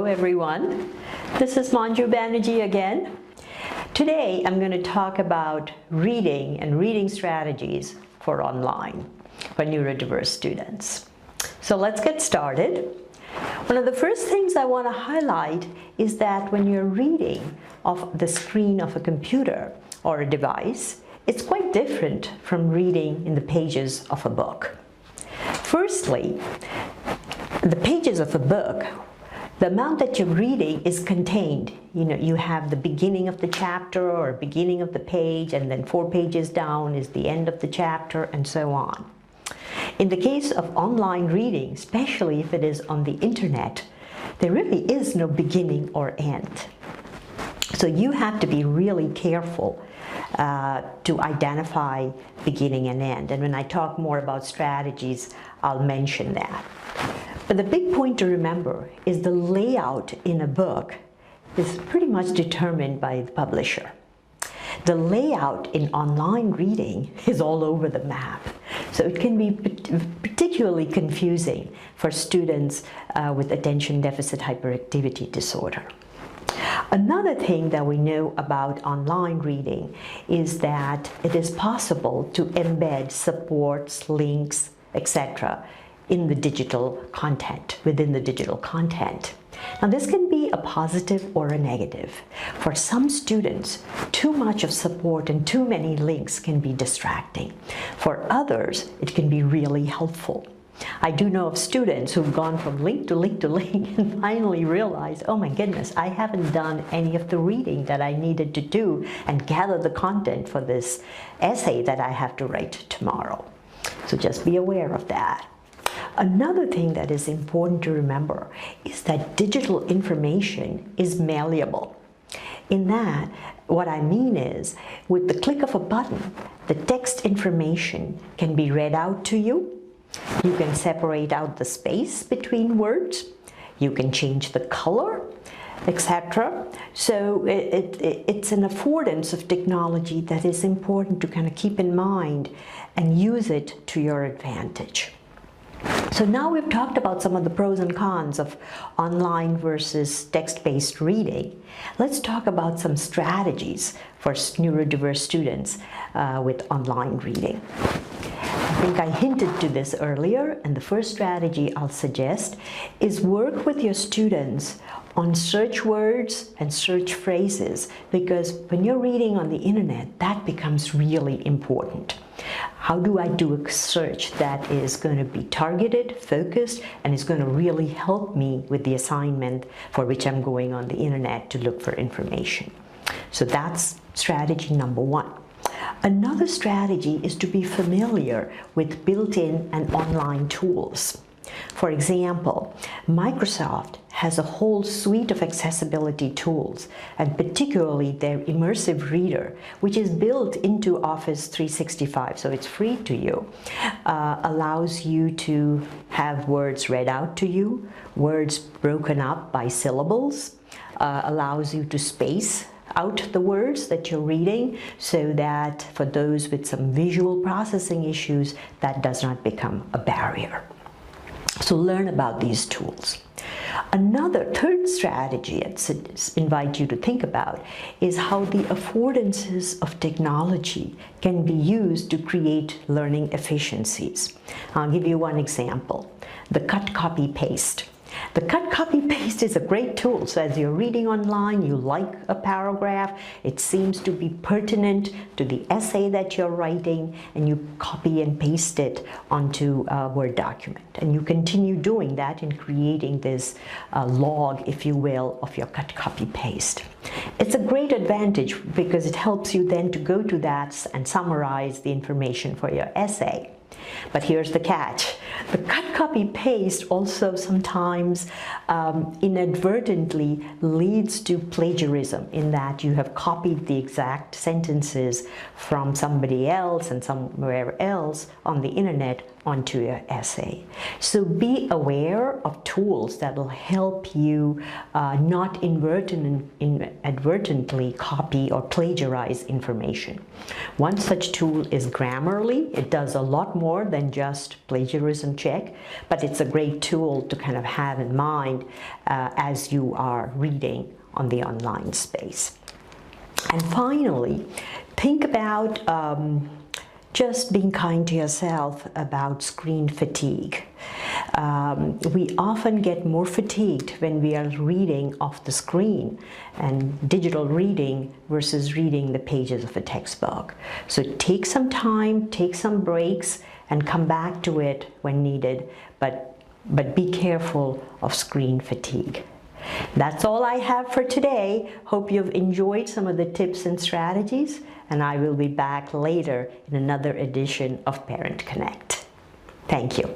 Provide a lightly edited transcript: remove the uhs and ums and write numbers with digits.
everyone. This is Manju Banerjee again. Today I'm going to talk about reading and reading strategies for online for neurodiverse students. So let's get started. One of the first things I want to highlight is that when you're reading off the screen of a computer or a device, it's quite different from reading in the pages of a book. Firstly, the pages of a book, the amount that you're reading is contained. You have the beginning of the chapter or beginning of the page, and then 4 pages down is the end of the chapter, and so on. In the case of online reading, especially if it is on the internet, there really is no beginning or end. So you have to be really careful to identify beginning and end. And when I talk more about strategies, I'll mention that. But the big point to remember is the layout in a book is pretty much determined by the publisher. The layout in online reading is all over the map. So it can be particularly confusing for students with attention deficit hyperactivity disorder. Another thing that we know about online reading is that it is possible to embed supports, links, etc. in the digital content, within the digital content. Now this can be a positive or a negative. For some students, too much of support and too many links can be distracting. For others, it can be really helpful. I do know of students who've gone from link to link to link and finally realized, oh my goodness, I haven't done any of the reading that I needed to do and gather the content for this essay that I have to write tomorrow. So just be aware of that. Another thing that is important to remember is that digital information is malleable. In that, what I mean is, with the click of a button, the text information can be read out to you. You can separate out the space between words. You can change the color, etc. So it's an affordance of technology that is important to kind of keep in mind and use it to your advantage. So now we've talked about some of the pros and cons of online versus text-based reading. Let's talk about some strategies for neurodiverse students with online reading. I think I hinted to this earlier, and the first strategy I'll suggest is work with your students on search words and search phrases, because when you're reading on the internet, that becomes really important. How do I do a search that is going to be targeted, focused, and is going to really help me with the assignment for which I'm going on the internet to look for information? So that's strategy number 1. Another strategy is to be familiar with built-in and online tools. For example, Microsoft has a whole suite of accessibility tools, and particularly their immersive reader, which is built into Office 365, so it's free to you, allows you to have words read out to you, words broken up by syllables, allows you to space out the words that you're reading, so that for those with some visual processing issues, that does not become a barrier. So learn about these tools. Another third strategy I'd invite you to think about is how the affordances of technology can be used to create learning efficiencies. I'll give you one example: the cut, copy, paste. The cut, copy, paste is a great tool. So as you're reading online, you like a paragraph, it seems to be pertinent to the essay that you're writing, and you copy and paste it onto a Word document. And you continue doing that in creating this log, if you will, of your cut, copy, paste. It's a great advantage because it helps you then to go to that and summarize the information for your essay. But here's the catch. The cut, copy, paste also sometimes inadvertently leads to plagiarism, in that you have copied the exact sentences from somebody else and somewhere else on the internet onto your essay. So be aware of tools that will help you not inadvertently copy or plagiarize information. One such tool is Grammarly. It does a lot more than just plagiarism check, but it's a great tool to kind of have in mind as you are reading on the online space. And finally, think about just being kind to yourself about screen fatigue. We often get more fatigued when we are reading off the screen and digital reading versus reading the pages of a textbook. So take some time, take some breaks, and come back to it when needed, but be careful of screen fatigue. That's all I have for today. Hope you've enjoyed some of the tips and strategies, and I will be back later in another edition of Parent Connect. Thank you.